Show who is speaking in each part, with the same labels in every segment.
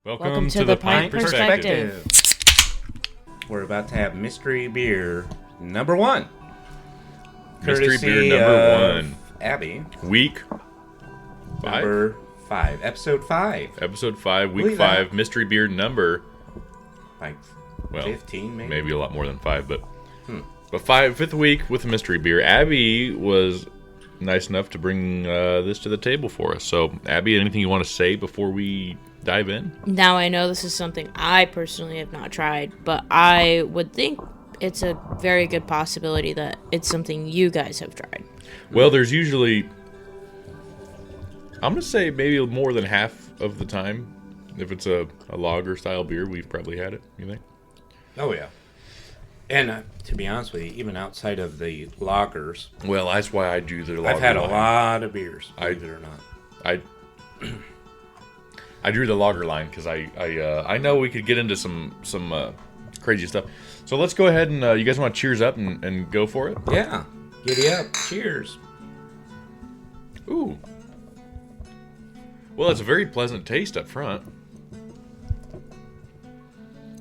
Speaker 1: Welcome to the Pint Perspective.
Speaker 2: We're about to have mystery beer number one.
Speaker 1: Mystery beer number one.
Speaker 2: Abby.
Speaker 1: Week 5?
Speaker 2: Number 5. Episode 5.
Speaker 1: Episode 5, week
Speaker 2: Believe
Speaker 1: 5.
Speaker 2: that.
Speaker 1: Mystery beer number...
Speaker 2: Like
Speaker 1: well,
Speaker 2: 15 maybe?
Speaker 1: Maybe a lot more than 5, but... But fifth week with a mystery beer. Abby was nice enough to bring this to the table for us. So, Abby, anything you want to say before we dive in?
Speaker 3: Now, I know this is something I personally have not tried, but I would think it's a very good possibility that it's something you guys have tried.
Speaker 1: Well, there's usually... I'm going to say maybe more than half of the time. If it's a lager-style beer, we've probably had it, you think?
Speaker 2: Oh, yeah. And to be honest with you, even outside of the lagers,
Speaker 1: Well, that's why I do the lager
Speaker 2: I've had a
Speaker 1: line.
Speaker 2: lot of beers, believe it or not.
Speaker 1: I drew the lager line because I know we could get into some crazy stuff. So let's go ahead and you guys want to cheers up and go for it?
Speaker 2: Yeah. Giddy up. Cheers.
Speaker 1: Ooh. Well, it's a very pleasant taste up front.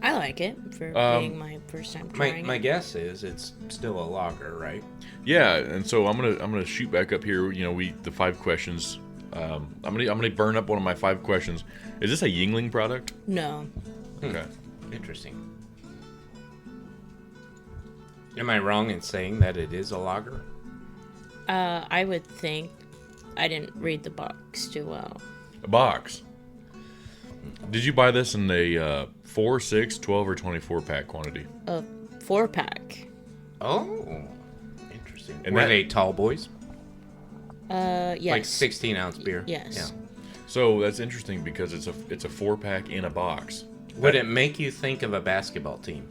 Speaker 3: I like it for being my first time trying
Speaker 2: My
Speaker 3: it.
Speaker 2: guess is it's still a lager, right?
Speaker 1: Yeah, and so I'm gonna shoot back up here. You know, the 5 questions. I'm gonna burn up one of my 5 questions. Is this a Yingling product?
Speaker 3: No.
Speaker 1: Okay.
Speaker 2: Interesting. Am I wrong in saying that it is a lager?
Speaker 3: I would think. I didn't read the box too well.
Speaker 1: A box. Did you buy this in a 4, 6, 12, or 24 pack quantity?
Speaker 3: A 4-pack.
Speaker 2: Oh, interesting.
Speaker 1: And
Speaker 2: Were
Speaker 1: that-
Speaker 2: they tall boys?
Speaker 3: Yes.
Speaker 2: Like 16-ounce beer?
Speaker 3: Yes.
Speaker 2: Yeah.
Speaker 1: So that's interesting because it's a 4-pack in a box.
Speaker 2: Would it make you think of a basketball team?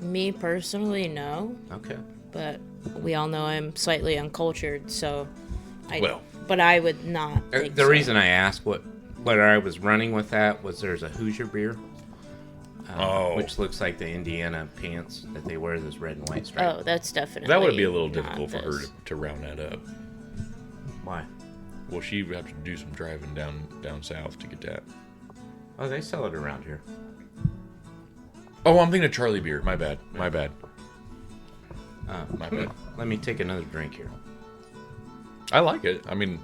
Speaker 3: Me personally, no.
Speaker 2: Okay.
Speaker 3: But we all know I'm slightly uncultured, so... But I would not think
Speaker 2: The
Speaker 3: so.
Speaker 2: reason I asked what I was running with that was there's a Hoosier beer. Which looks like the Indiana pants that they wear, this red and white stripe.
Speaker 3: Oh, that's definitely
Speaker 1: That would be a little
Speaker 3: not
Speaker 1: difficult for her
Speaker 3: this.
Speaker 1: to round that up.
Speaker 2: Why?
Speaker 1: Well, she would have to do some driving down south to get that.
Speaker 2: Oh, they sell it around here.
Speaker 1: Oh, I'm thinking of Charlie beer. My bad. My bad.
Speaker 2: Let me take another drink here.
Speaker 1: I like it. I mean,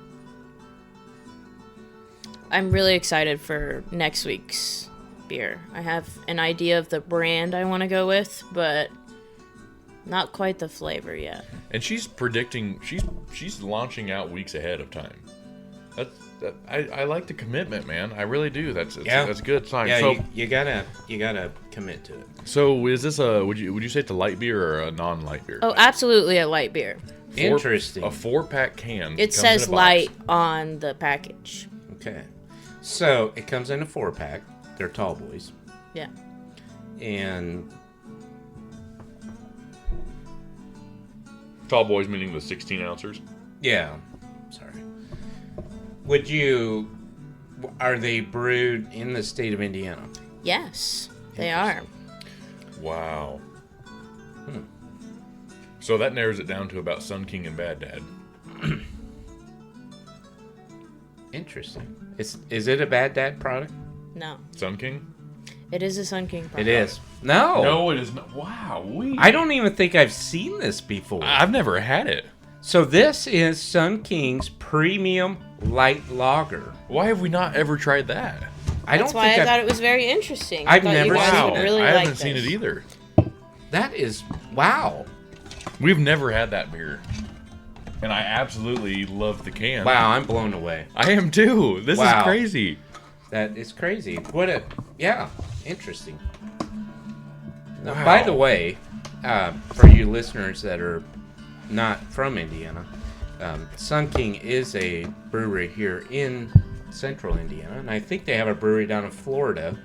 Speaker 3: I'm really excited for next week's beer. I have an idea of the brand I want to go with, but not quite the flavor yet.
Speaker 1: and she's predicting. She's launching out weeks ahead of time. I like the commitment, man. I really do. That's a good sign.
Speaker 2: Yeah,
Speaker 1: So,
Speaker 2: you gotta commit to it.
Speaker 1: so is this would you say it's a light beer or a non-light beer?
Speaker 3: Oh, absolutely a light beer.
Speaker 2: Interesting.
Speaker 1: A 4-pack can.
Speaker 3: It
Speaker 1: comes in
Speaker 3: says
Speaker 1: a box.
Speaker 3: light on the package.
Speaker 2: Okay. So it comes in a 4-pack. They're tall boys.
Speaker 3: Yeah.
Speaker 2: And
Speaker 1: Tall boys meaning the 16 ounces.
Speaker 2: yeah, sorry. Are they brewed in the state of Indiana?
Speaker 3: Yes, they are.
Speaker 1: Wow. So that narrows it down to about Sun King and Bad Dad.
Speaker 2: Interesting. Is it a Bad Dad product?
Speaker 3: No.
Speaker 1: Sun King?
Speaker 3: It is a Sun King product.
Speaker 2: It is. No.
Speaker 1: No, it is not. Wow.
Speaker 2: I don't even think I've seen this before.
Speaker 1: I've never had it.
Speaker 2: So this is Sun King's Premium Light Lager.
Speaker 1: Why have we not ever tried that?
Speaker 3: That's why I thought it was very interesting.
Speaker 2: I've
Speaker 3: I thought
Speaker 2: never
Speaker 3: you guys
Speaker 2: seen
Speaker 3: would
Speaker 2: it.
Speaker 3: really
Speaker 1: I
Speaker 3: like
Speaker 1: haven't seen
Speaker 3: this.
Speaker 1: it either.
Speaker 2: That is wow.
Speaker 1: We've never had that beer. And I absolutely love the can.
Speaker 2: Wow, I'm blown away.
Speaker 1: I am too. This
Speaker 2: Wow.
Speaker 1: is crazy.
Speaker 2: That is crazy. Interesting. Now,
Speaker 1: Wow.
Speaker 2: by the way, for you listeners that are not from Indiana, Sun King is a brewery here in central Indiana, and I think they have a brewery down in Florida.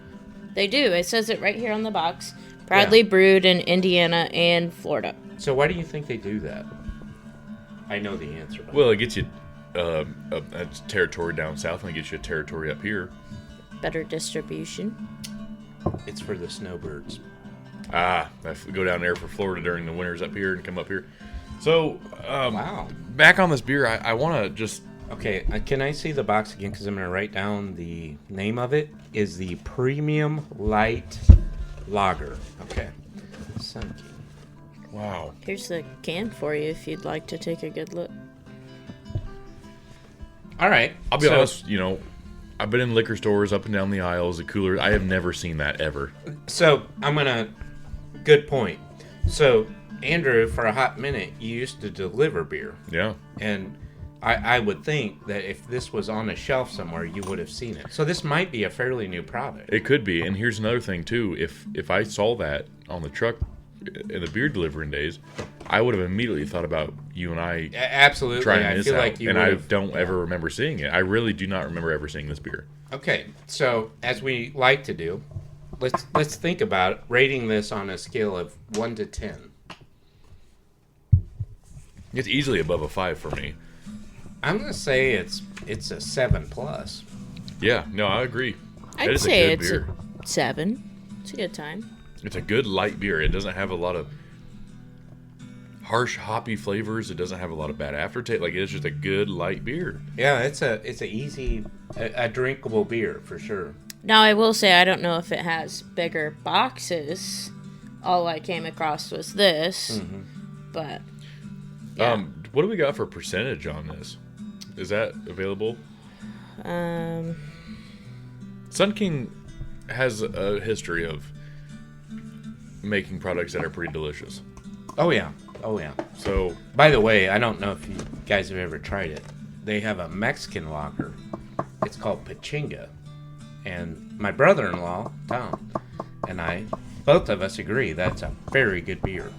Speaker 3: They do. It says it right here on the box. Proudly brewed in Indiana and Florida.
Speaker 2: So why do you think they do that? I know the answer. But
Speaker 1: Well, it gets you a territory down south, and it gets you a territory up here.
Speaker 3: Better distribution.
Speaker 2: it's for the snowbirds.
Speaker 1: I go down there for Florida during the winters up here and come up here. So,
Speaker 2: Wow.
Speaker 1: back on this beer, I want to just
Speaker 2: Okay, can I see the box again? Because I'm going to write down the name of it. Is the Premium Light Lager. Okay. Sun King.
Speaker 1: Wow.
Speaker 3: Here's the can for you if you'd like to take a good look.
Speaker 2: All right.
Speaker 1: I'll be honest, I've been in liquor stores up and down the aisles, the coolers. I have never seen that ever.
Speaker 2: So I'm going to... Good point. So, Andrew, for a hot minute, you used to deliver beer.
Speaker 1: Yeah.
Speaker 2: And I would think that if this was on a shelf somewhere, you would have seen it. So this might be a fairly new product.
Speaker 1: It could be. And here's another thing, too. If I saw that on the truck in the beer delivering days, I would have immediately thought about you and I
Speaker 2: Absolutely.
Speaker 1: trying
Speaker 2: I
Speaker 1: this
Speaker 2: feel
Speaker 1: out.
Speaker 2: like you
Speaker 1: and
Speaker 2: would
Speaker 1: I
Speaker 2: have,
Speaker 1: don't ever remember seeing it. I really do not remember ever seeing this beer.
Speaker 2: Okay. So, as we like to do, let's think about it, rating this on a scale of 1 to 10.
Speaker 1: It's easily above a 5 for me.
Speaker 2: I'm going to say it's a 7+.
Speaker 1: Yeah, no, I agree. It
Speaker 3: I'd
Speaker 1: is
Speaker 3: say
Speaker 1: a good
Speaker 3: it's
Speaker 1: beer.
Speaker 3: a 7. It's a good time.
Speaker 1: It's a good light beer. It doesn't have a lot of harsh hoppy flavors. It doesn't have a lot of bad aftertaste. Like, it's just a good light beer.
Speaker 2: Yeah, it's a easy, a drinkable beer for sure.
Speaker 3: Now, I will say I don't know if it has bigger boxes. All I came across was this. But, yeah.
Speaker 1: What do we got for percentage on this? Is that available? Sun King has a history of making products that are pretty delicious.
Speaker 2: Oh yeah.
Speaker 1: So,
Speaker 2: By the way, I don't know if you guys have ever tried it. They have a Mexican lager. It's called Pachinga. And my brother-in-law, Tom, and I, both of us agree that's a very good beer.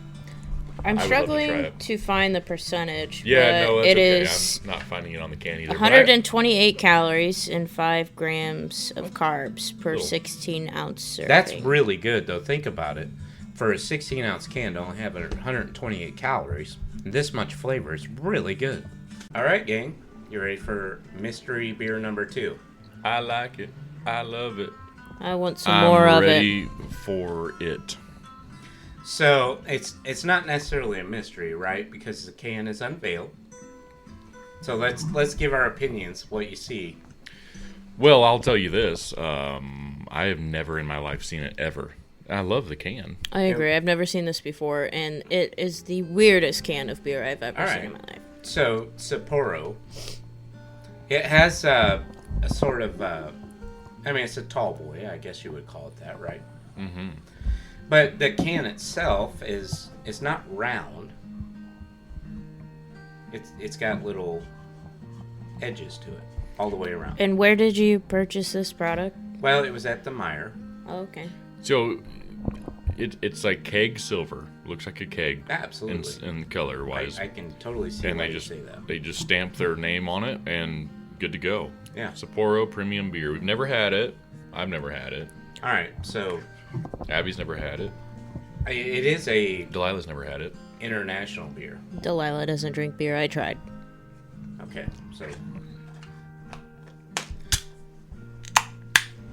Speaker 3: I'm
Speaker 1: I would love to
Speaker 3: struggling
Speaker 1: try it.
Speaker 3: to find the percentage.
Speaker 1: yeah,
Speaker 3: but
Speaker 1: no, that's
Speaker 3: it
Speaker 1: okay.
Speaker 3: is
Speaker 1: I'm not finding it on the can either. but
Speaker 3: 128 calories and 5 grams of carbs per
Speaker 1: Little.
Speaker 3: 16-ounce serving.
Speaker 2: That's really good, though. Think about it. For a 16-ounce can to only have 128 calories, this much flavor is really good. All right, gang. You ready for mystery beer number 2?
Speaker 1: I like it. I love it.
Speaker 3: I want some more of it.
Speaker 1: I'm ready for it.
Speaker 2: So, it's not necessarily a mystery, right? Because the can is unveiled. So let's give our opinions, what you see.
Speaker 1: Well, I'll tell you this. I have never in my life seen it ever. I love the can.
Speaker 3: I agree. I've never seen this before, and it is the weirdest can of beer I've ever
Speaker 2: All
Speaker 3: seen
Speaker 2: right.
Speaker 3: in my life.
Speaker 2: So, Sapporo, it has a sort of, it's a tall boy, I guess you would call it that, right?
Speaker 1: Mm-hmm.
Speaker 2: But the can itself is not round. It's got little edges to it all the way around.
Speaker 3: And where did you purchase this product?
Speaker 2: Well, it was at the Meyer.
Speaker 3: Oh, okay.
Speaker 1: So, it's like keg silver. Looks like a keg.
Speaker 2: Absolutely.
Speaker 1: In color-wise.
Speaker 2: I can totally see
Speaker 1: and
Speaker 2: why
Speaker 1: they
Speaker 2: you
Speaker 1: just
Speaker 2: say that.
Speaker 1: they just stamp their name on it and good to go.
Speaker 2: Yeah.
Speaker 1: Sapporo Premium Beer. We've never had it. I've never had it.
Speaker 2: All right, so
Speaker 1: Abby's never had it.
Speaker 2: it is a
Speaker 1: Delilah's never had it.
Speaker 2: international beer.
Speaker 3: Delilah doesn't drink beer. I tried.
Speaker 2: Okay, so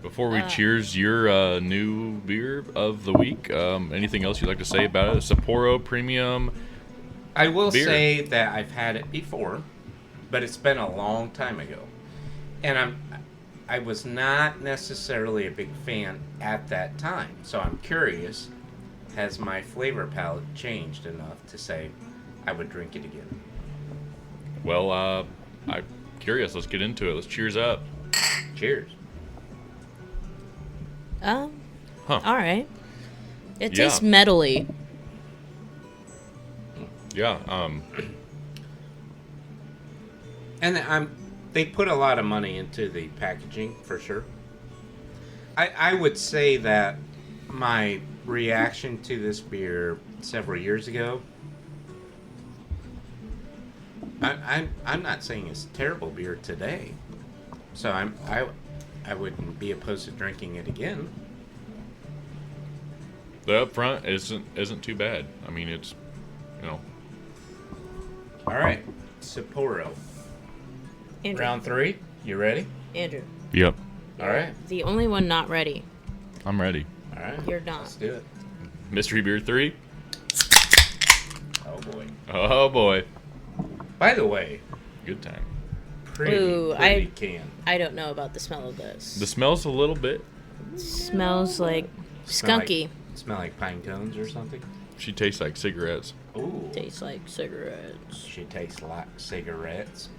Speaker 1: Before we cheers your new beer of the week, anything else you'd like to say about it? Sapporo Premium.
Speaker 2: I will
Speaker 1: Beer.
Speaker 2: say that I've had it before, but it's been a long time ago, and I was not necessarily a big fan at that time. So I'm curious, has my flavor palette changed enough to say I would drink it again?
Speaker 1: Well, I'm curious. Let's get into it. Let's cheers up.
Speaker 2: Cheers.
Speaker 1: Huh.
Speaker 3: All right. It
Speaker 1: Yeah.
Speaker 3: tastes metally.
Speaker 1: Yeah.
Speaker 2: And they put a lot of money into the packaging, for sure. I would say that my reaction to this beer several years ago, I'm not saying it's terrible beer today. So I wouldn't be opposed to drinking it again.
Speaker 1: The up front isn't too bad. I mean, it's,
Speaker 2: All right, Sapporo.
Speaker 3: Andrew.
Speaker 2: Round 3, you ready?
Speaker 3: Andrew.
Speaker 1: Yep.
Speaker 2: All right.
Speaker 3: The only one not ready.
Speaker 1: I'm ready.
Speaker 2: All right.
Speaker 3: You're not.
Speaker 2: Let's do it.
Speaker 1: Mystery Beer 3.
Speaker 2: Oh boy.
Speaker 1: Oh boy.
Speaker 2: By the way,
Speaker 1: Good time.
Speaker 2: Pretty can.
Speaker 3: I don't know about the smell of this.
Speaker 1: The smell's a little bit.
Speaker 3: Smells like skunky.
Speaker 2: Smell like pine cones or something?
Speaker 1: She tastes like cigarettes.
Speaker 2: Ooh.
Speaker 3: Tastes like cigarettes.
Speaker 2: She tastes like cigarettes.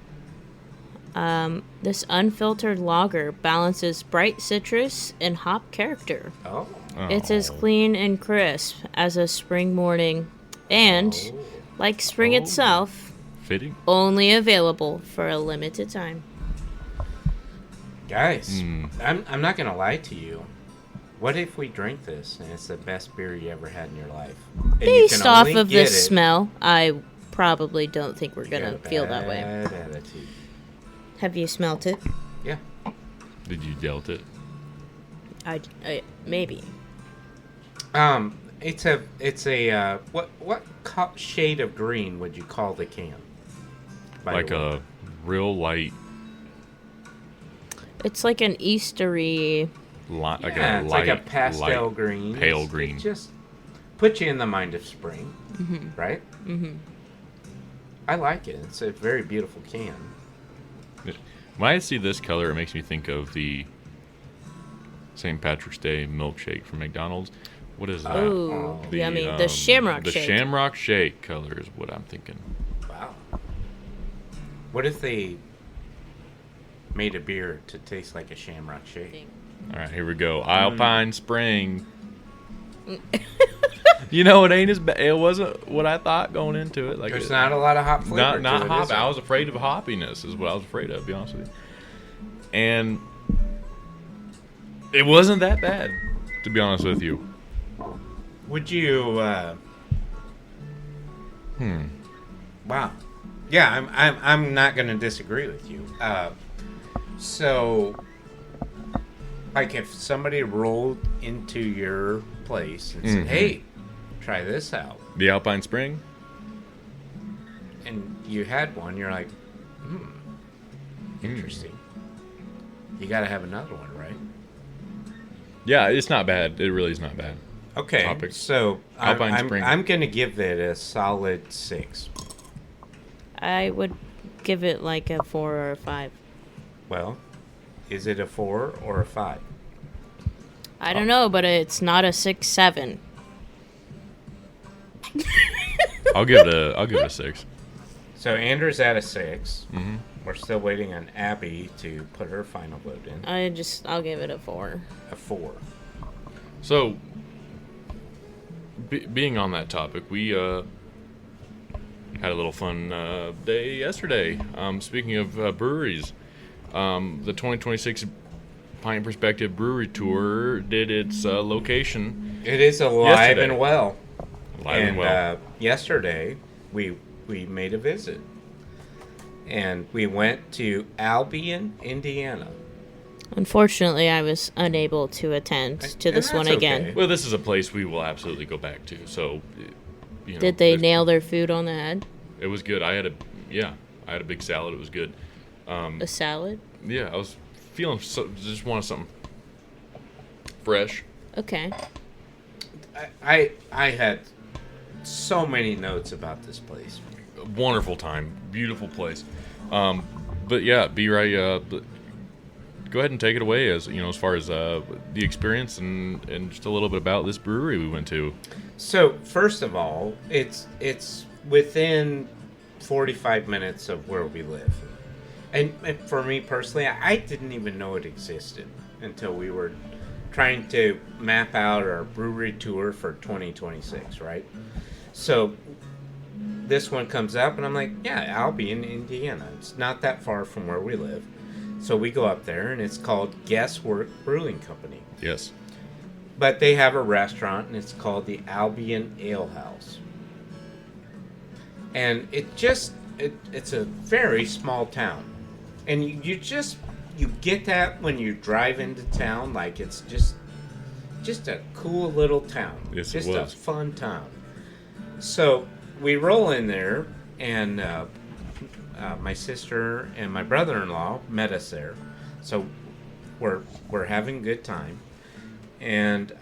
Speaker 3: This unfiltered lager balances bright citrus and hop character.
Speaker 2: Oh.
Speaker 3: It's as clean and crisp as a spring morning, and like spring itself,
Speaker 1: Fitting.
Speaker 3: only available for a limited time.
Speaker 2: Guys, I'm not going to lie to you. What if we drink this and it's the best beer you ever had in your life? And
Speaker 3: Based off of the smell, I probably don't think we're going to feel that way.
Speaker 2: Attitude.
Speaker 3: Have you smelt it?
Speaker 2: Yeah.
Speaker 1: Did you dealt it?
Speaker 3: I maybe.
Speaker 2: It's a what shade of green would you call the can?
Speaker 1: Like a real light.
Speaker 3: It's like an Eastery.
Speaker 2: It's like a pastel green,
Speaker 1: pale green.
Speaker 2: It just puts you in the mind of spring, right? Mm-hmm. I like it. It's a very beautiful can.
Speaker 1: When I see this color, it makes me think of the St. Patrick's Day milkshake from McDonald's. What is that?
Speaker 3: Oh, yummy. The Shamrock Shake.
Speaker 1: The Shamrock Shake color is what I'm thinking.
Speaker 2: Wow. What if they made a beer to taste like a Shamrock Shake?
Speaker 1: All right, here we go. Alpine Spring. You know, it ain't as bad. It wasn't what I thought going into it. Like
Speaker 2: there's not a lot of hop flavor.
Speaker 1: Not hop. I was afraid of hoppiness. Is what I was afraid of. To be honest with you. And it wasn't that bad. To be honest with you.
Speaker 2: Would you? Wow. Yeah, I'm not going to disagree with you. So, like, if somebody rolled into your place and said, "Hey, try this out,"
Speaker 1: The Alpine Spring.
Speaker 2: and you had one, you're like, interesting. You got to have another one, right?
Speaker 1: Yeah, it's not bad. It really is not bad.
Speaker 2: Okay,
Speaker 1: Topic.
Speaker 2: so
Speaker 1: Alpine Spring.
Speaker 2: I'm going to give it a solid 6.
Speaker 3: I would give it like a 4 or a 5.
Speaker 2: Well, is it a 4 or a 5?
Speaker 3: I don't know, but it's not a 6-7.
Speaker 1: I'll give it a 6.
Speaker 2: So Andrew's at a 6.
Speaker 1: Mm-hmm.
Speaker 2: We're still waiting on Abby to put her final vote in.
Speaker 3: I'll give it a 4.
Speaker 2: A 4.
Speaker 1: So, being on that topic, we had a little fun day yesterday. Speaking of breweries, the 2026 Pint Perspective Brewery Tour did its location.
Speaker 2: It is alive
Speaker 1: yesterday.
Speaker 2: and well.
Speaker 1: Alive and well.
Speaker 2: Yesterday, we made a visit. And we went to Albion, Indiana.
Speaker 3: Unfortunately, I was unable to attend to this one again.
Speaker 2: Okay.
Speaker 1: Well, this is a place we will absolutely go back to. So, you know,
Speaker 3: Did they nail their food on the head?
Speaker 1: It was good. I had a big salad. It was good.
Speaker 3: A salad?
Speaker 1: Yeah, I was feeling just wanted something fresh.
Speaker 3: Okay.
Speaker 2: I had so many notes about this place.
Speaker 1: Wonderful time, beautiful place. But yeah, be right. Go ahead and take it away as far as the experience and just a little bit about this brewery we went to.
Speaker 2: So first of all, it's within 45 minutes of where we live, and for me personally, I didn't even know it existed until we were trying to map out our brewery tour for 2026, right? So this one comes up, and I'm like, yeah, Albion, Indiana. It's not that far from where we live. So we go up there, and it's called Guesswork Brewing Company.
Speaker 1: Yes.
Speaker 2: But they have a restaurant, and it's called the Albion Alehouse. And it's a very small town. And you get that when you drive into town, like it's just a cool little town.
Speaker 1: Yes,
Speaker 2: just
Speaker 1: it was.
Speaker 2: a fun town. So we roll in there, and my sister and my brother-in-law met us there. So we're having a good time, and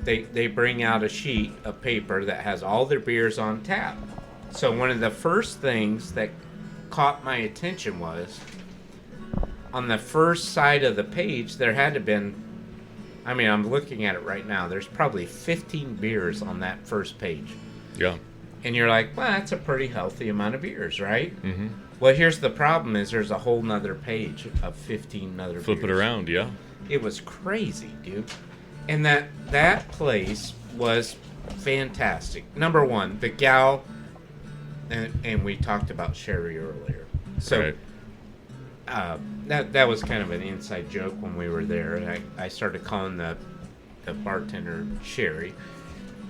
Speaker 2: they bring out a sheet of paper that has all their beers on tap. So one of the first things that caught my attention was on the first side of the page, there had to have been, I mean, I'm looking at it right now, there's probably 15 beers on that first page.
Speaker 1: Yeah.
Speaker 2: And you're like, well, that's a pretty healthy amount of beers, right?
Speaker 1: Mm-hmm.
Speaker 2: Well, here's the problem is there's a whole nother page of 15 other
Speaker 1: Flip
Speaker 2: beers.
Speaker 1: it around, yeah.
Speaker 2: It was crazy, dude. And that place was fantastic. Number one, the gal, and we talked about Sherry earlier. So
Speaker 1: Right.
Speaker 2: that was kind of an inside joke when we were there. And I started calling the bartender Sherry.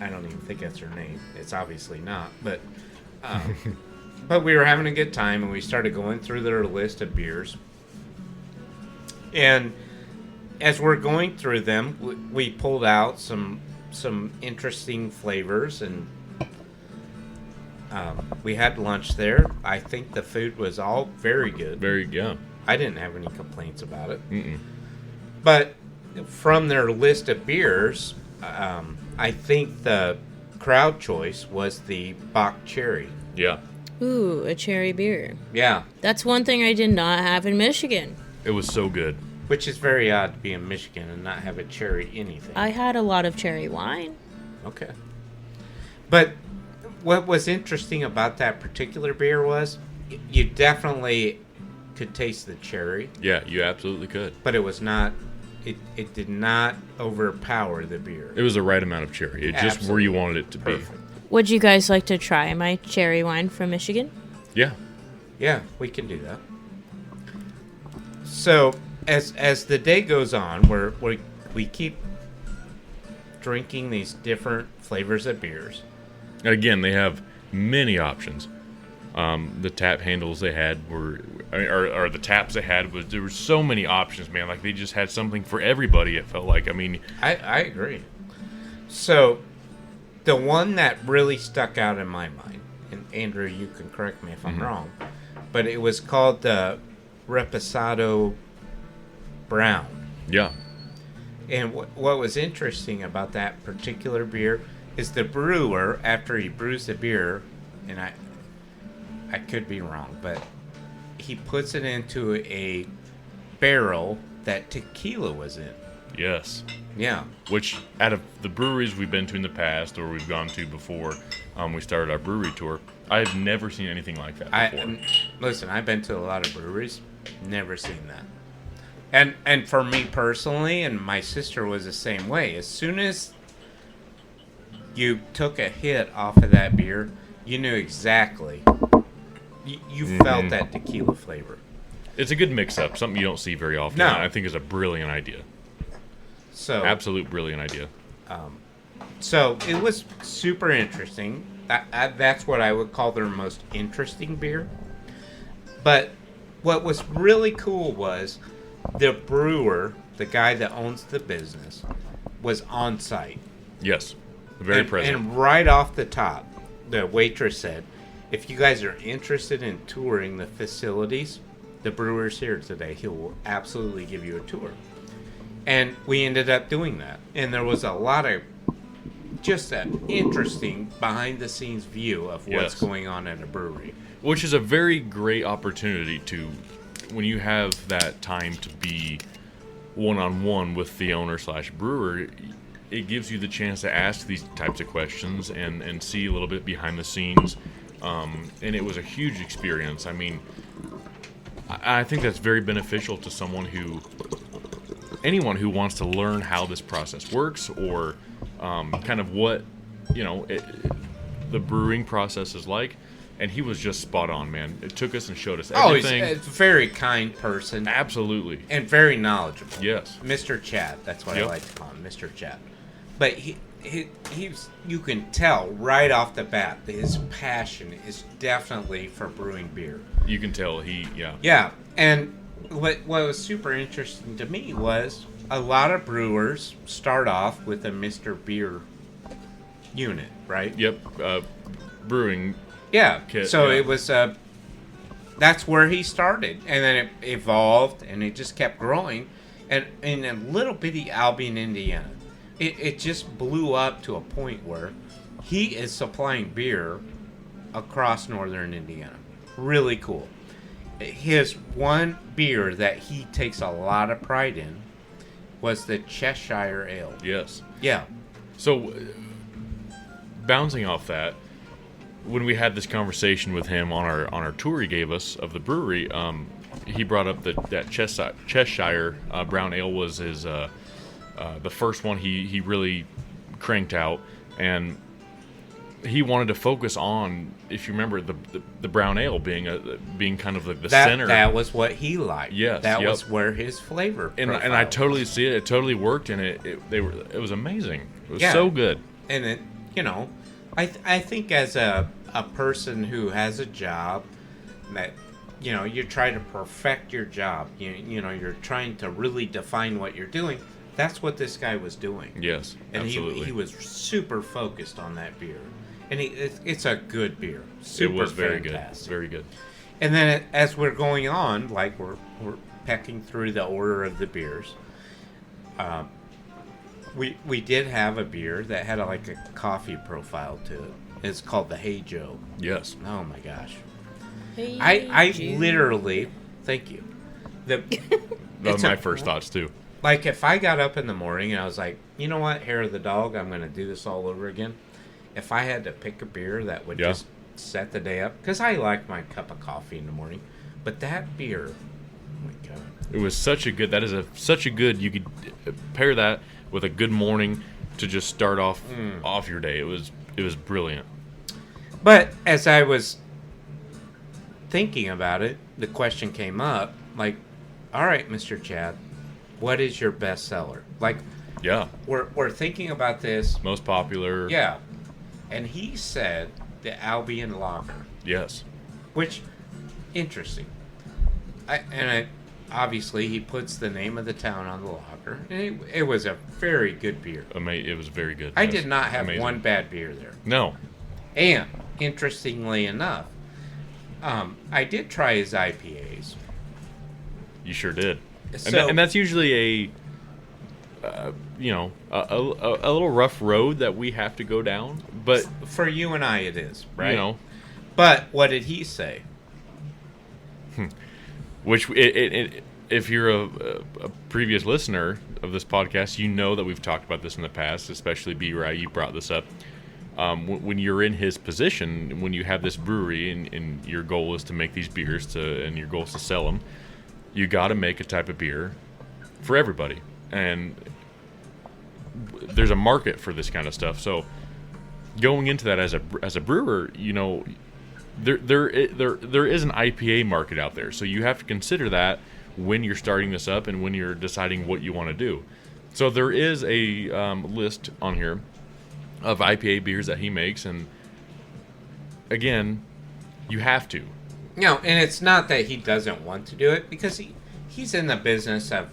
Speaker 2: I don't even think that's her name. It's obviously not. But but we were having a good time, and we started going through their list of beers. And as we're going through them, we pulled out some interesting flavors, and we had lunch there. I think the food was all very good.
Speaker 1: Yeah.
Speaker 2: I didn't have any complaints about it.
Speaker 1: Mm-mm.
Speaker 2: But from their list of beers, I think the crowd choice was the Bach Cherry.
Speaker 1: Yeah.
Speaker 3: Ooh, a cherry beer.
Speaker 2: Yeah,
Speaker 3: That's one thing I did not have in Michigan.
Speaker 1: It was so good.
Speaker 2: which is very odd to be in Michigan and not have a cherry anything.
Speaker 3: I had a lot of cherry wine.
Speaker 2: Okay. But what was interesting about that particular beer was you definitely could taste the cherry,
Speaker 1: Yeah, you absolutely could.
Speaker 2: but it was not. It did not overpower the beer.
Speaker 1: It was the right amount of cherry. It just where you wanted it to
Speaker 2: Perfect.
Speaker 1: be.
Speaker 3: Would you guys like to try my cherry wine from Michigan?
Speaker 1: Yeah.
Speaker 2: Yeah, we can do that. So as the day goes on, we keep drinking these different flavors of beers.
Speaker 1: And again, they have many options. The tap handles they had were, or the taps they had was, there were so many options, man. Like they just had something for everybody. It felt like. I mean,
Speaker 2: I agree. So the one that really stuck out in my mind, and Andrew, you can correct me if I'm wrong, but it was called the Reposado Brown.
Speaker 1: yeah,
Speaker 2: And what was interesting about that particular beer is the brewer, after he brews the beer, and I could be wrong, but he puts it into a barrel that tequila was in.
Speaker 1: yes.
Speaker 2: Yeah.
Speaker 1: Which, out of the breweries we've been to in the past or we've gone to before we started our brewery tour, I've never seen anything like that before.
Speaker 2: Listen, I've been to a lot of breweries, never seen that. And for me personally, and my sister was the same way. As soon as you took a hit off of that beer, you knew exactly. You felt that tequila flavor.
Speaker 1: It's a good mix-up, something you don't see very often.
Speaker 2: No.
Speaker 1: And I think is a brilliant idea.
Speaker 2: So
Speaker 1: Absolute brilliant idea.
Speaker 2: So it was super interesting. That's what I would call their most interesting beer. But what was really cool was the brewer, the guy that owns the business, was on site.
Speaker 1: Yes, very present.
Speaker 2: And right off the top, the waitress said, if you guys are interested in touring the facilities, the brewer's here today. He will absolutely give you a tour. And we ended up doing that. And there was a lot of just an interesting behind-the-scenes view of what's
Speaker 1: Yes.
Speaker 2: going on at a brewery.
Speaker 1: Which is a very great opportunity to, when you have that time to be one-on-one with the owner / brewer, it gives you the chance to ask these types of questions and see a little bit behind the scenes. And it was a huge experience. I mean, I think that's very beneficial to anyone who wants to learn how this process works, or kind of what the brewing process is like. And he was just spot on, man. It took us and showed us everything.
Speaker 2: Oh, he's a very kind person.
Speaker 1: Absolutely.
Speaker 2: And very knowledgeable.
Speaker 1: Yes.
Speaker 2: Mr. Chad, that's what I
Speaker 1: Yep.
Speaker 2: like to call him, Mr. Chad. But he's you can tell right off the bat that his passion is definitely for brewing beer.
Speaker 1: You can tell yeah.
Speaker 2: Yeah, and what was super interesting to me was a lot of brewers start off with a Mr. Beer unit, right?
Speaker 1: Yep. Brewing.
Speaker 2: Yeah.
Speaker 1: Kit,
Speaker 2: So
Speaker 1: yeah.
Speaker 2: it was that's where he started, and then it evolved, and it just kept growing, and in a little bitty Albion, Indiana, it just blew up to a point where he is supplying beer across northern Indiana. Really cool. his one beer that he takes a lot of pride in was the Cheshire Ale.
Speaker 1: Yes.
Speaker 2: Yeah.
Speaker 1: So, bouncing off that, when we had this conversation with him on our tour he gave us of the brewery, he brought up that Cheshire brown ale was his the first one he really cranked out, and he wanted to focus on, if you remember, the brown ale being kind of the center.
Speaker 2: That was what he liked.
Speaker 1: Yes,
Speaker 2: that
Speaker 1: yep.
Speaker 2: was where his flavor.
Speaker 1: And I totally see it. It totally worked, and it was amazing. It was
Speaker 2: Yeah.
Speaker 1: so good.
Speaker 2: And it, I think as a person who has a job that, you try to perfect your job. You're trying to really define what you're doing. That's what this guy was doing.
Speaker 1: Yes,
Speaker 2: And
Speaker 1: absolutely.
Speaker 2: he was super focused on that beer. And it's a good beer. Super
Speaker 1: it was very
Speaker 2: fantastic.
Speaker 1: good. Very good.
Speaker 2: And then as we're going on, like we're pecking through the order of the beers, we did have a beer that had a coffee profile to it. It's called the Hey Joe.
Speaker 1: Yes.
Speaker 2: Oh my gosh.
Speaker 3: Hey,
Speaker 2: I
Speaker 3: Jude.
Speaker 2: literally, thank you.
Speaker 1: That was my first thoughts too.
Speaker 2: Like if I got up in the morning and I was like, you know what, hair of the dog, I'm going to do this all over again. If I had to pick a beer that would just set the day up, because I like my cup of coffee in the morning, but that beer, oh my God.
Speaker 1: It was such a good. That is such a good. You could pair that with a good morning to just start off your day. It was brilliant.
Speaker 2: But as I was thinking about it, the question came up, like, all right, Mr. Chad, what is your best seller? Like,
Speaker 1: Yeah.
Speaker 2: we're thinking about this.
Speaker 1: Most popular.
Speaker 2: Yeah. And he said the Albion Lager,
Speaker 1: Yes.
Speaker 2: which, interesting. Obviously, he puts the name of the town on the lager. And it was a very good beer.
Speaker 1: It was very good.
Speaker 2: I
Speaker 1: Yes.
Speaker 2: did not have
Speaker 1: Amazing.
Speaker 2: one bad beer there.
Speaker 1: No.
Speaker 2: And, interestingly enough, I did try his IPAs.
Speaker 1: You sure did.
Speaker 2: So-
Speaker 1: And that's usually a little rough road that we have to go down. But
Speaker 2: For you and I, it is, right?
Speaker 1: But
Speaker 2: what did he say?
Speaker 1: which if you're a previous listener of this podcast, you know that we've talked about this in the past, especially B-Rye, you brought this up. When you're in his position, when you have this brewery and your goal is to make these beers and your goal is to sell them, you got to make a type of beer for everybody. And there's a market for this kind of stuff. So going into that as a brewer, there is an IPA market out there. So you have to consider that when you're starting this up and when you're deciding what you want to do. So there is a list on here of IPA beers that he makes, and again, you have to.
Speaker 2: No, and it's not that he doesn't want to do it, because he's in the business of,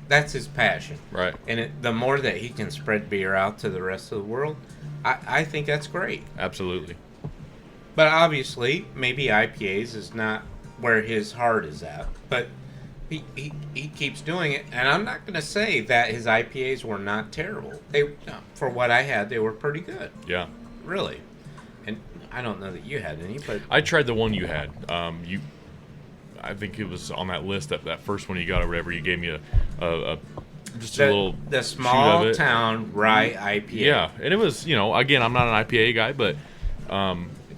Speaker 2: that's his passion.
Speaker 1: Right.
Speaker 2: And the more that he can spread beer out to the rest of the world, I think that's great.
Speaker 1: Absolutely.
Speaker 2: But obviously, maybe IPAs is not where his heart is at. But he keeps doing it, and I'm not going to say that his IPAs were not terrible. For what I had, they were pretty good.
Speaker 1: Yeah.
Speaker 2: Really. And I don't know that you had any, but
Speaker 1: I tried the one you had. I think it was on that list, that first one you got or whatever. You gave me a little
Speaker 2: the
Speaker 1: shoot
Speaker 2: small
Speaker 1: of it.
Speaker 2: town rye IPA.
Speaker 1: Yeah, and it was, again, I'm not an IPA guy, but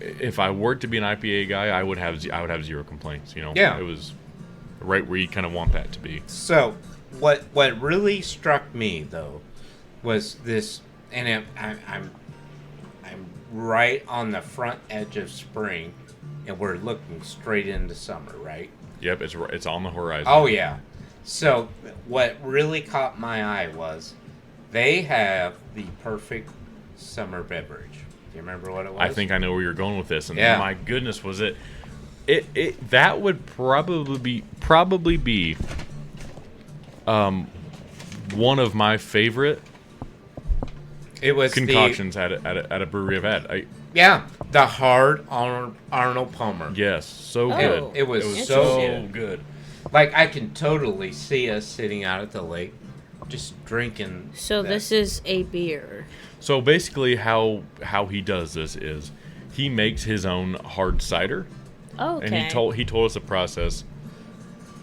Speaker 1: if I were to be an IPA guy, I would have zero complaints.
Speaker 2: Yeah.
Speaker 1: It was right where you kind of want that to be.
Speaker 2: So what really struck me though was this, and I'm right on the front edge of spring, and we're looking straight into summer, right?
Speaker 1: Yep, it's on the horizon.
Speaker 2: Oh yeah. So what really caught my eye was they have the perfect summer beverage. Do you remember what it was?
Speaker 1: I think I know where you're going with this, and
Speaker 2: Yeah.
Speaker 1: my goodness, was it that would probably be one of my favorite
Speaker 2: it was
Speaker 1: concoctions at a brewery I've had.
Speaker 2: the hard Arnold Palmer.
Speaker 1: Yes, so
Speaker 3: Oh.
Speaker 1: good.
Speaker 2: It was
Speaker 3: Interesting.
Speaker 2: so
Speaker 1: good.
Speaker 2: Like, I can totally see us sitting out at the lake, just drinking.
Speaker 3: So
Speaker 2: that.
Speaker 3: this is a beer.
Speaker 1: So basically, how he does this is he makes his own hard cider,
Speaker 3: Oh, okay.
Speaker 1: and he told us the process.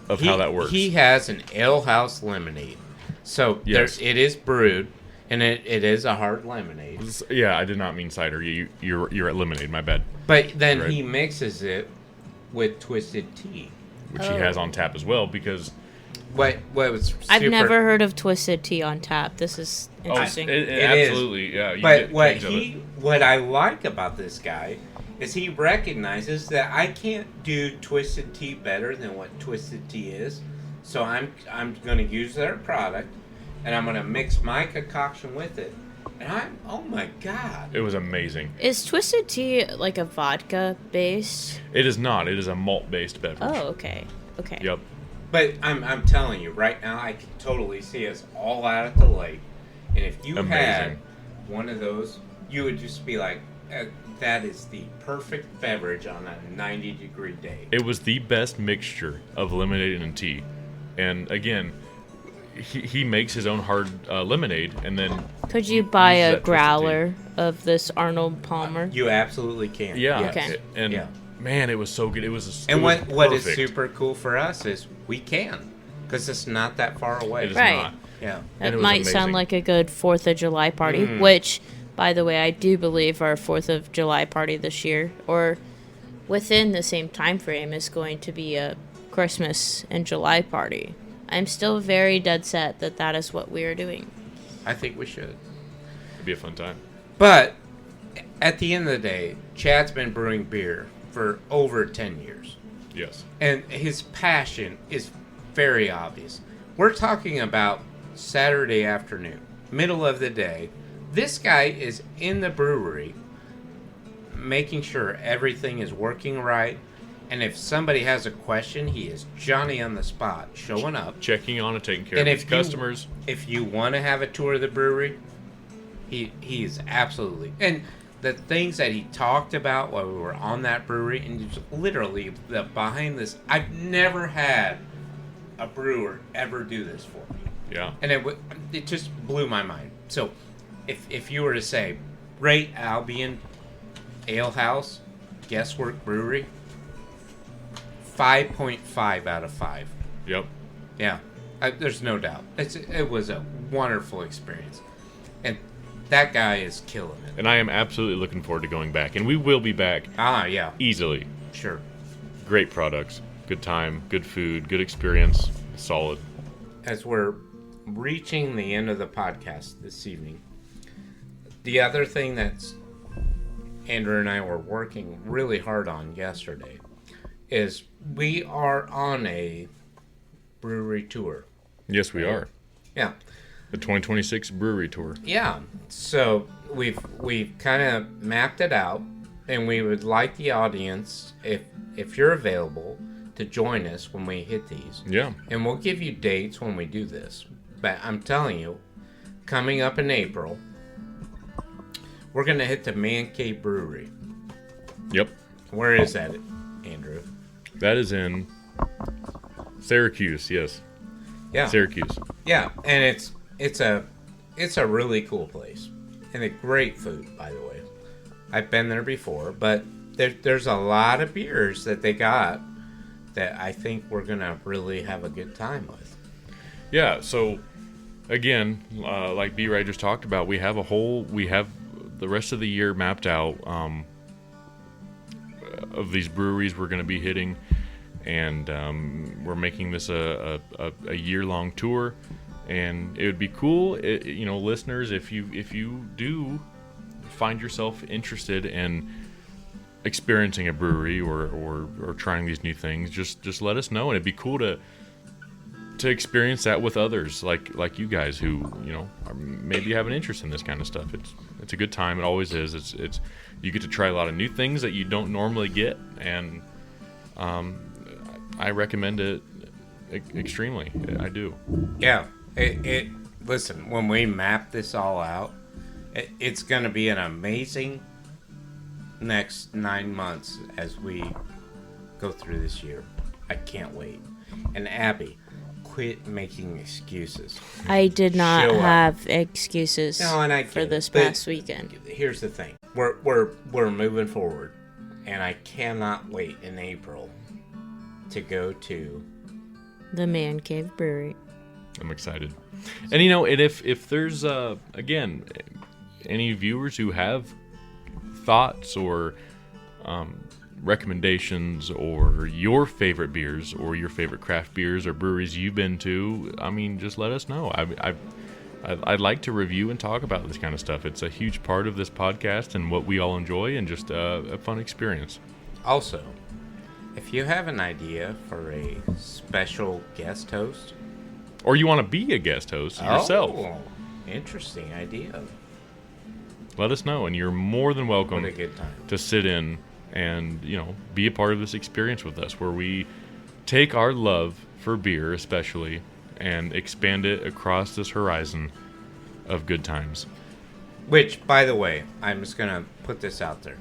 Speaker 1: of how that works.
Speaker 2: He has an alehouse lemonade. So
Speaker 1: Yes.
Speaker 2: it is brewed, and it is a hard lemonade.
Speaker 1: Yeah, I did not mean cider. You're at lemonade. My bad.
Speaker 2: But then
Speaker 1: Right.
Speaker 2: he mixes it with twisted tea.
Speaker 1: Which he has on tap as well because.
Speaker 2: What was
Speaker 3: I've
Speaker 2: super-
Speaker 3: never heard of twisted tea on tap. This is interesting.
Speaker 1: It
Speaker 2: It
Speaker 1: absolutely,
Speaker 2: is.
Speaker 1: yeah. You
Speaker 2: But
Speaker 1: get
Speaker 2: what
Speaker 1: kegs of it.
Speaker 2: what I like about this guy is he recognizes that I can't do twisted tea better than what twisted tea is. So I'm going to use their product, and I'm going to mix my concoction with it. And oh my god!
Speaker 1: It was amazing.
Speaker 3: Is twisted tea like a vodka based?
Speaker 1: It is not. It is a malt based beverage.
Speaker 3: Oh, okay. Okay.
Speaker 1: Yep.
Speaker 2: But I'm telling you right now, I can totally see us all out at the lake, and if you had
Speaker 1: Amazing.
Speaker 2: one of those, you would just be like, that is the perfect beverage on a 90-degree day.
Speaker 1: It was the best mixture of lemonade and tea. And again, he makes his own hard lemonade, and then
Speaker 3: Could you buy
Speaker 1: uses
Speaker 3: a
Speaker 1: that twisted
Speaker 3: growler of this Arnold Palmer?
Speaker 2: You absolutely can.
Speaker 1: tea. Yeah.
Speaker 2: Yes.
Speaker 3: Okay.
Speaker 1: And
Speaker 2: Yeah.
Speaker 1: man, it was so good. It was.
Speaker 2: And
Speaker 1: it was
Speaker 2: what is
Speaker 1: perfect.
Speaker 2: super cool for us is we can, because it's not that far away.
Speaker 1: It is
Speaker 3: Right.
Speaker 1: not.
Speaker 2: Yeah.
Speaker 1: And
Speaker 3: That
Speaker 1: it was
Speaker 3: might
Speaker 1: amazing.
Speaker 3: sound like a good 4th of July party, which, by the way, I do believe our 4th of July party this year, or within the same time frame, is going to be a Christmas and July party. I'm still very dead set that that is what we are doing.
Speaker 2: I think we should.
Speaker 1: It'd be a fun time.
Speaker 2: But at the end of the day, Chad's been brewing beer for over 10 years.
Speaker 1: Yes.
Speaker 2: And his passion is very obvious. We're talking about Saturday afternoon, middle of the day. This guy is in the brewery making sure everything is working right. And if somebody has a question, he is Johnny on the spot, showing up.
Speaker 1: Checking on and taking care
Speaker 2: And
Speaker 1: of his
Speaker 2: if you-
Speaker 1: customers.
Speaker 2: If you want to have a tour of the brewery, he is absolutely. And the things that he talked about while we were on that brewery, and just literally the behind this, I've never had a brewer ever do this for me,
Speaker 1: Yeah.
Speaker 2: and it just blew my mind. So, if you were to say, rate Albion Alehouse, Guesswork Brewery, 5.5 out of 5.
Speaker 1: Yep.
Speaker 2: Yeah, there's no doubt. It was a wonderful experience, and that guy is killing it.
Speaker 1: And I am absolutely looking forward to going back. And we will be back
Speaker 2: Ah, yeah,
Speaker 1: easily.
Speaker 2: sure.
Speaker 1: Great products. Good time. Good food. Good experience. Solid.
Speaker 2: As we're reaching the end of the podcast this evening, the other thing that's Andrew and I were working really hard on yesterday is we are on a brewery tour.
Speaker 1: Yes, we are.
Speaker 2: Yeah.
Speaker 1: The 2026 Brewery Tour.
Speaker 2: Yeah, so we've kind of mapped it out, and we would like the audience, if you're available, to join us when we hit these.
Speaker 1: Yeah.
Speaker 2: And we'll give you dates when we do this. But I'm telling you, coming up in April, we're going to hit the Man Cave Brewery.
Speaker 1: Yep.
Speaker 2: Where is that, Andrew?
Speaker 1: That is in Syracuse. Yes.
Speaker 2: Yeah.
Speaker 1: Syracuse.
Speaker 2: Yeah, and it's a really cool place, and a great food, by the way. I've been there before, but there's a lot of beers that they got that I think we're gonna really have a good time with.
Speaker 1: Yeah. So, again, like B. Ray just talked about, we have the rest of the year mapped out of these breweries we're going to be hitting, and we're making this a year-long tour. And it would be cool, listeners, if you do find yourself interested in experiencing a brewery or trying these new things, just let us know, and it'd be cool to experience that with others like you guys who maybe have an interest in this kind of stuff. It's a good time. It always is. It's you get to try a lot of new things that you don't normally get, and I recommend it extremely. I do.
Speaker 2: Yeah, listen, when we map this all out, it's going to be an amazing next 9 months as we go through this year. I can't wait. And Abby, quit making excuses.
Speaker 3: I did not
Speaker 2: Show up.
Speaker 3: have excuses
Speaker 2: No, and I
Speaker 3: for
Speaker 2: get
Speaker 3: this
Speaker 2: it, but
Speaker 3: past weekend.
Speaker 2: Here's the thing: we're moving forward, and I cannot wait in April to go to
Speaker 3: the Man Cave Brewery.
Speaker 1: I'm excited. And and if there's again any viewers who have thoughts or recommendations or your favorite beers or your favorite craft beers or breweries you've been to, I mean, just let us know. I'd like to review and talk about this kind of stuff. It's a huge part of this podcast and what we all enjoy, and just a fun experience.
Speaker 2: Also, if you have an idea for a special guest host,
Speaker 1: or you want to be a guest host yourself,
Speaker 2: interesting idea.
Speaker 1: Let us know, and you're more than welcome
Speaker 2: What a good time.
Speaker 1: to sit in and be a part of this experience with us, where we take our love for beer especially and expand it across this horizon of good times.
Speaker 2: Which, by the way, I'm just going to put this out there.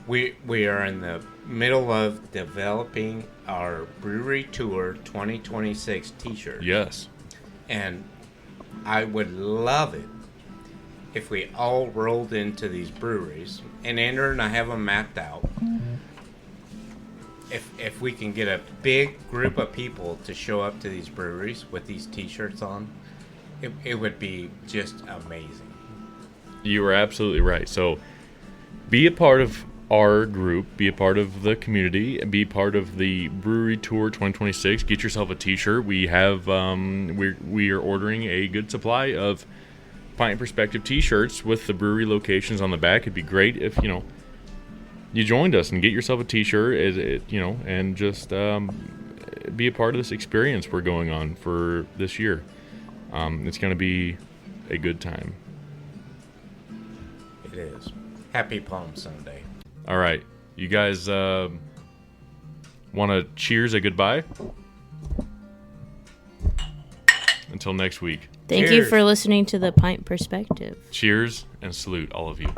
Speaker 2: We are in the middle of developing our Brewery Tour 2026 t-shirt.
Speaker 1: Yes.
Speaker 2: And I would love it if we all rolled into these breweries and entered and I have them mapped out. If we can get a big group of people to show up to these breweries with these t-shirts on, it would be just amazing.
Speaker 1: You are absolutely right. So be a part of our group, be a part of the community, and be part of the Brewery Tour 2026. Get yourself a t-shirt. We have we are ordering a good supply of Pint Perspective t-shirts with the brewery locations on the back. It'd be great if you joined us and get yourself a t-shirt, and just be a part of this experience we're going on for this year. It's going to be a good time.
Speaker 2: It is. Happy Palm Sunday.
Speaker 1: All right. You guys want to cheers a goodbye? Until next week.
Speaker 3: Thank you for listening to the Pint Perspective.
Speaker 1: Cheers and salute all of you.